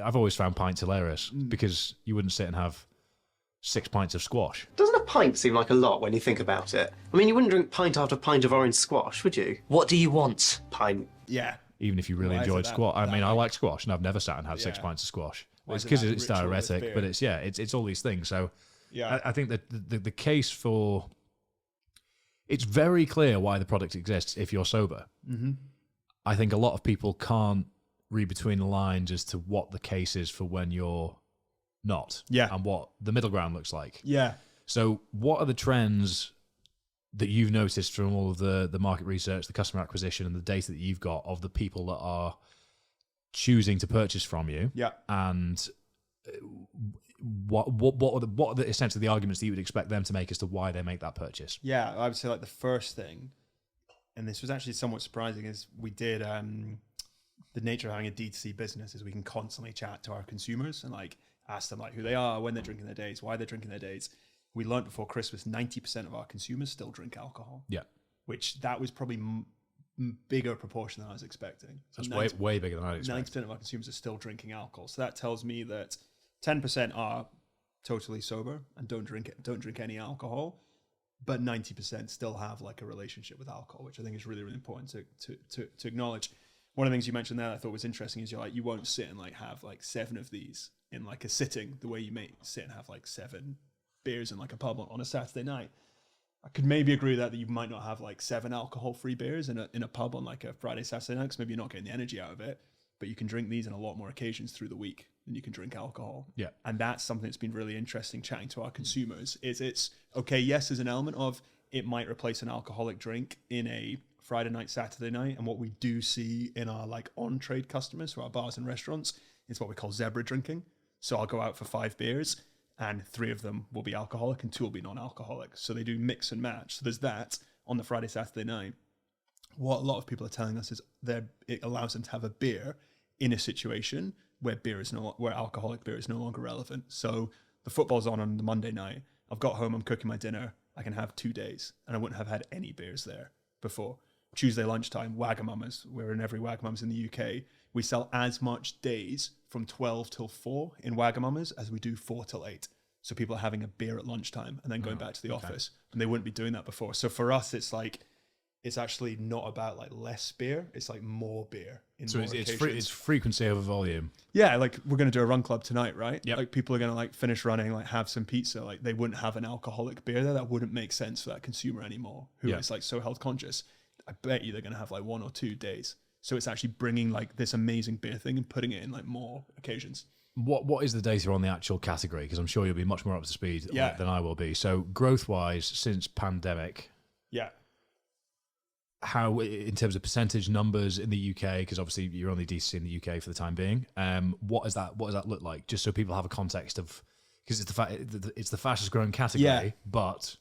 I've always found pints hilarious because you wouldn't sit and have 6 pints of squash. Doesn't a pint seem like a lot when you think about it? I mean, you wouldn't drink pint after pint of orange squash, would you? What do you want? Pint. Yeah. Even if you really Why is enjoyed it squash. I that mean, I like- like squash, and I've never sat and had 6 Yeah. pints of squash. Why It's is it because that it's ritual with diuretic, beer? but it's all these things. So Yeah. I think that the case for... It's very clear why the product exists if you're sober. Mm-hmm. I think a lot of people can't read between the lines as to what the case is for when you're not. Yeah. And what the middle ground looks like. Yeah. So what are the trends that you've noticed from all of the market research, the customer acquisition, and the data that you've got of the people that are choosing to purchase from you? Yeah. And what are the essentially the arguments that you would expect them to make as to why they make that purchase? Yeah, I would say like the first thing, and this was actually somewhat surprising, is we did the nature of having a D2C business is we can constantly chat to our consumers and like ask them like who they are, when they're drinking their days, why they're drinking their days. We learned before Christmas 90% of our consumers still drink alcohol. Yeah. Which that was probably bigger proportion than I was expecting. So That's way bigger than I expected. 90% of our consumers are still drinking alcohol. So that tells me that 10% are totally sober and don't drink any alcohol, but 90% still have like a relationship with alcohol, which I think is really, really important to acknowledge. One of the things you mentioned there that I thought was interesting is you won't sit and like have like 7 of these in like a sitting the way you may sit and have like 7 beers in like a pub on a Saturday night. I could maybe agree with that you might not have like 7 alcohol-free beers in a pub on like a Friday, Saturday night, because maybe you're not getting the energy out of it, but you can drink these in a lot more occasions through the week than you can drink alcohol. Yeah. And that's something that's been really interesting chatting to our consumers is it's, okay, yes, there's an element of it might replace an alcoholic drink in a Friday night, Saturday night. And what we do see in our like on-trade customers, so our bars and restaurants, is what we call zebra drinking. So I'll go out for 5 beers and 3 of them will be alcoholic and 2 will be non-alcoholic. So they do mix and match. So there's that on the Friday, Saturday night. What a lot of people are telling us is it allows them to have a beer in a situation where where alcoholic beer is no longer relevant. So the football's on the Monday night. I've got home, I'm cooking my dinner. I can have 2 days and I wouldn't have had any beers there before. Tuesday lunchtime, Wagamama's. We're in every Wagamama's in the UK. We sell as much days from 12 till 4 in Wagamama's as we do 4 till 8. So people are having a beer at lunchtime and then going back to the office, and they wouldn't be doing that before. So for us, it's like, it's actually not about like less beer. It's like more beer. So it's frequency over volume. Yeah, like we're going to do a run club tonight, right? Yep. Like people are going to like finish running, like have some pizza. Like they wouldn't have an alcoholic beer there. That wouldn't make sense for that consumer anymore who is like so health conscious. I bet you they're going to have like 1 or 2 days. So it's actually bringing like this amazing beer thing and putting it in like more occasions. What is the data on the actual category? Because I'm sure you'll be much more up to speed on it than I will be. So growth-wise, since pandemic, Yeah. how in terms of percentage numbers in the UK? Because obviously you're only DC in the UK for the time being. What does that look like? Just so people have a context of, because it's the fastest growing category, but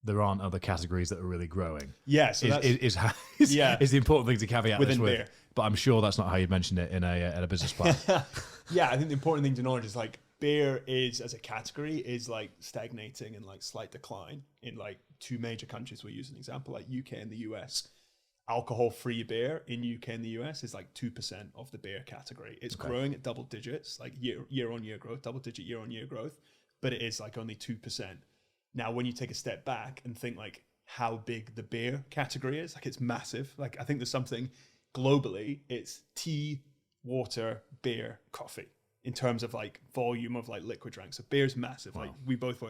there aren't other categories that are really growing. Yeah. So is the important thing to caveat Within this with. beer. But I'm sure that's not how you mentioned it in a business plan. Yeah, I think the important thing to know is like beer is as a category is like stagnating and like slight decline in like 2 major countries. We'll use an example like UK and the US. Alcohol-free beer in UK and the US is like 2% of the beer category. It's growing at double digits, like year on year growth, double digit year on year growth, but it is like only 2%. Now, when you take a step back and think like how big the beer category is, like it's massive. Like I think there's something globally, it's tea, water, beer, coffee in terms of like volume of like liquid drinks. So beer's massive. Wow. Like we both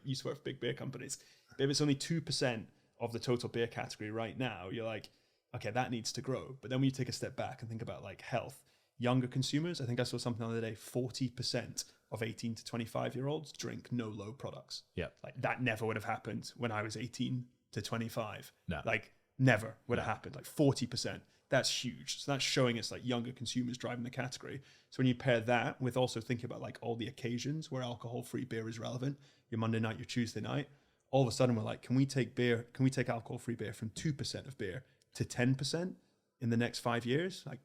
used to work for big beer companies. But if it's only 2% of the total beer category right now, you're like, okay, that needs to grow. But then when you take a step back and think about like health, younger consumers, I think I saw something the other day, 40% of 18 to 25-year-olds drink no-low products. Yeah. Like that never would have happened when I was 18 to 25. No. Like never would have happened. Like 40%. That's huge. So that's showing us like younger consumers driving the category. So when you pair that with also thinking about like all the occasions where alcohol-free beer is relevant, your Monday night, your Tuesday night, all of a sudden we're like, can we take alcohol-free beer from 2% of beer to 10% in the next 5 years? Like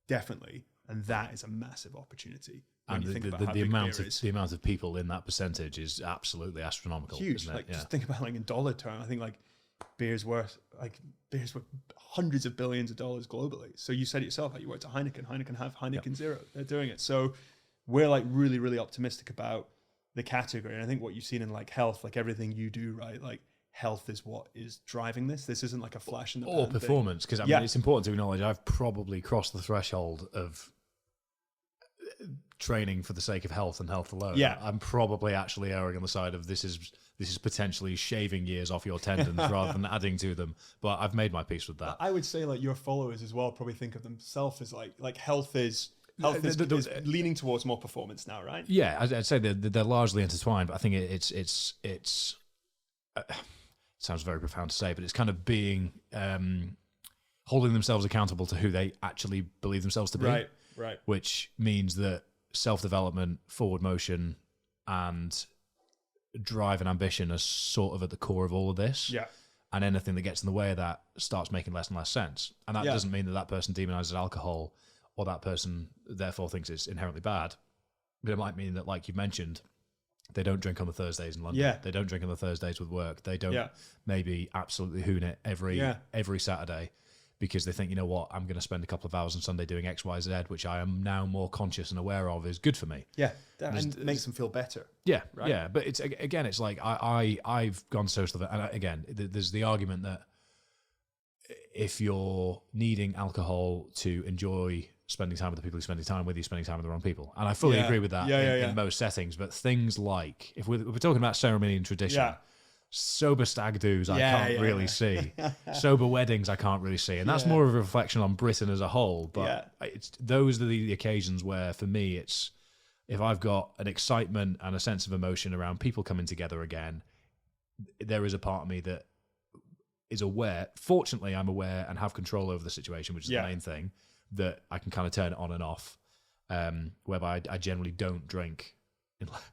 definitely. And that is a massive opportunity. And the amount of people in that percentage is absolutely astronomical. Huge. Isn't it? Like just think about like in dollar terms, I think like beer's worth hundreds of billions of dollars globally. So you said it yourself, like you worked at Heineken have Heineken Zero. They're doing it. So we're like really, really optimistic about the category. And I think what you've seen in like health, like everything you do, right? Like health is what is driving this. This isn't like a flash in the or pan performance, because I mean, it's important to acknowledge I've probably crossed the threshold of training for the sake of health and health alone. Yeah. I'm probably actually erring on the side of this is potentially shaving years off your tendons rather than adding to them. But I've made my peace with that. I would say like your followers as well probably think of themselves as like health is is leaning towards more performance now, right? Yeah, I'd say they're largely intertwined, but I think it's sounds very profound to say, but it's kind of being holding themselves accountable to who they actually believe themselves to be. Right. Which means that self-development, forward motion, and drive and ambition are sort of at the core of all of this. Yeah. And anything that gets in the way of that starts making less and less sense. And that doesn't mean that person demonizes alcohol or that person therefore thinks it's inherently bad. But it might mean that, like you mentioned, they don't drink on the Thursdays in London. Yeah. They don't drink on the Thursdays with work. They don't maybe absolutely hoon it every Saturday because they think, you know what, I'm going to spend a couple of hours on Sunday doing X, Y, Z, which I am now more conscious and aware of is good for me. Yeah, and makes them feel better. Yeah, right? Yeah. But it's like I've gone social, and again, there's the argument that if you're needing alcohol to enjoy spending time with the people who spending time with you, spending time with the wrong people. And I fully agree with that in most settings. But things like, if we're talking about ceremony and tradition, sober stag do's I can't really see. Sober weddings I can't really see. And that's more of a reflection on Britain as a whole. But those are the occasions where, for me, it's if I've got an excitement and a sense of emotion around people coming together again, there is a part of me that is aware. Fortunately, I'm aware and have control over the situation, which is the main thing, that I can kind of turn it on and off, whereby I generally don't drink,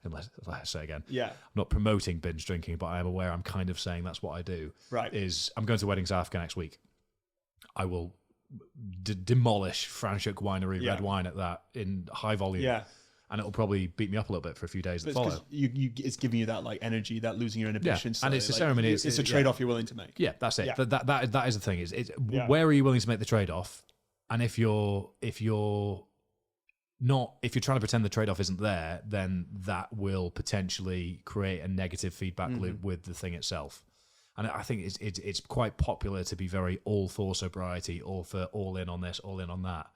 unless I say again, I'm not promoting binge drinking, but I am aware I'm kind of saying that's what I do. Right. Is I'm going to Wedding South Africa next week. I will demolish Franschhoek Winery red wine at that in high volume. Yeah. And it'll probably beat me up a little bit for a few days that follow. It's giving you that like energy, that losing your inhibition. And it's a ceremony. It's a trade-off you're willing to make. Yeah, that's it. Yeah. That is the thing. Where are you willing to make the trade-off? And if you're trying to pretend the trade-off isn't there, then that will potentially create a negative feedback loop with the thing itself. And I think it's quite popular to be very all for sobriety, all in on this, all in on that.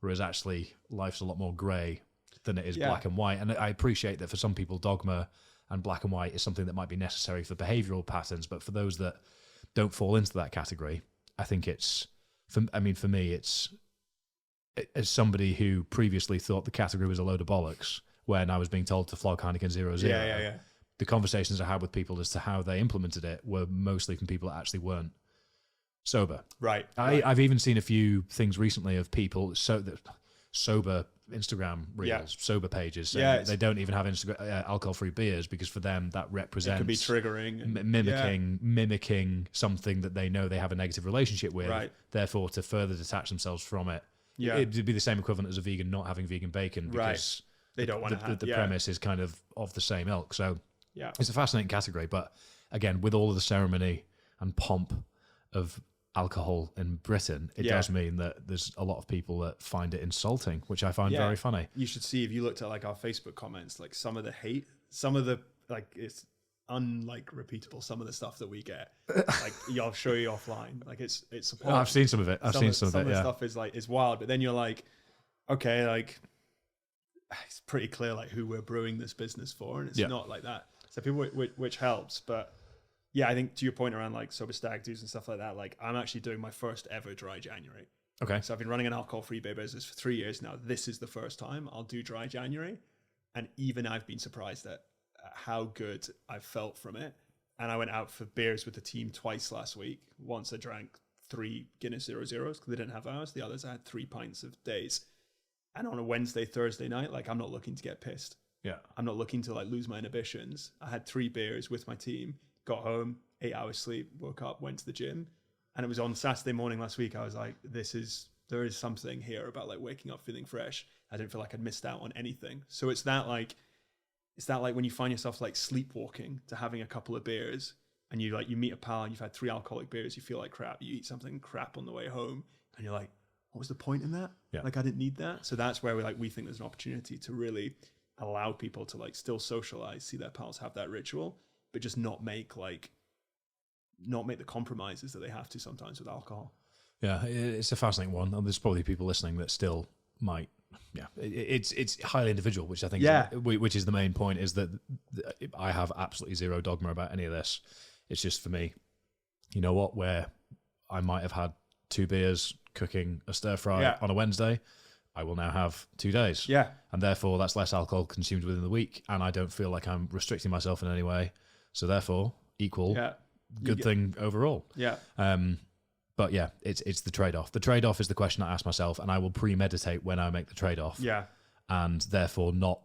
Whereas actually life's a lot more grey than it is black and white. And I appreciate that for some people, dogma and black and white is something that might be necessary for behavioural patterns. But for those that don't fall into that category, I think for me, it's as somebody who previously thought the category was a load of bollocks when I was being told to flog Heineken 0.0. The conversations I had with people as to how they implemented it were mostly from people that actually weren't sober. Right. I've even seen a few things recently of people sober Instagram reels, sober pages. They don't even have alcohol-free beers because for them that represents, it could be triggering, mimicking something that they know they have a negative relationship with. Right. Therefore, to further detach themselves from it, it'd be the same equivalent as a vegan not having vegan bacon because they don't want to have the premise is kind of the same ilk. So it's a fascinating category. But again, with all of the ceremony and pomp of alcohol in Britain, it does mean that there's a lot of people that find it insulting, which I find very funny. You should see, if you looked at like our Facebook comments, like some of the hate, some of the like it's repeatable, some of the stuff that we get. Like I'll show you offline. Like it's appalling. I've seen some of it. Some of the stuff is like is wild, but then you're like, okay, like it's pretty clear like who we're brewing this business for, and it's not like that. So people, which helps, but. Yeah, I think to your point around like sober stag do's and stuff like that, like I'm actually doing my first ever dry January. Okay. So I've been running an alcohol-free beer business for 3 years now. This is the first time I'll do dry January. And even I've been surprised at how good I've felt from it. And I went out for beers with the team twice last week. Once I drank 3 Guinness 0.0s because they didn't have ours. The others I had 3 pints of Days. And on a Wednesday, Thursday night, like I'm not looking to get pissed. Yeah. I'm not looking to like lose my inhibitions. I had 3 beers with my team. Got home, 8 hours sleep, woke up, went to the gym. And it was on Saturday morning last week. I was like, there is something here about like waking up feeling fresh. I didn't feel like I'd missed out on anything. So it's that like when you find yourself like sleepwalking to having a couple of beers and you meet a pal and you've had 3 alcoholic beers, you feel like crap. You eat something crap on the way home and you're like, what was the point in that? Yeah. Like I didn't need that. So that's where we think there's an opportunity to really allow people to like still socialize, see their pals, have that ritual, but just not make the compromises that they have to sometimes with alcohol. Yeah, it's a fascinating one. And there's probably people listening that still might. Yeah, it's highly individual, which I think which is the main point, is that I have absolutely zero dogma about any of this. It's just for me, you know what, where I might have had 2 beers cooking a stir fry on a Wednesday, I will now have 2 days. Yeah. And therefore that's less alcohol consumed within the week, and I don't feel like I'm restricting myself in any way. So therefore, good thing overall. Yeah. But yeah, it's the trade-off. The trade-off is the question I ask myself, and I will premeditate when I make the trade-off. Yeah. And therefore not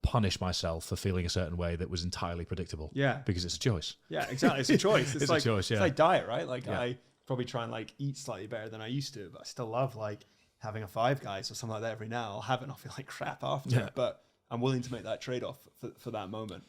punish myself for feeling a certain way that was entirely predictable. Yeah. Because it's a choice. Yeah, exactly. It's a choice. It's like a choice, yeah. It's like diet, right? Like I probably try and like eat slightly better than I used to, but I still love like having a Five Guys or something like that every now. I'll have it and I'll feel like crap after. Yeah. But I'm willing to make that trade-off for that moment.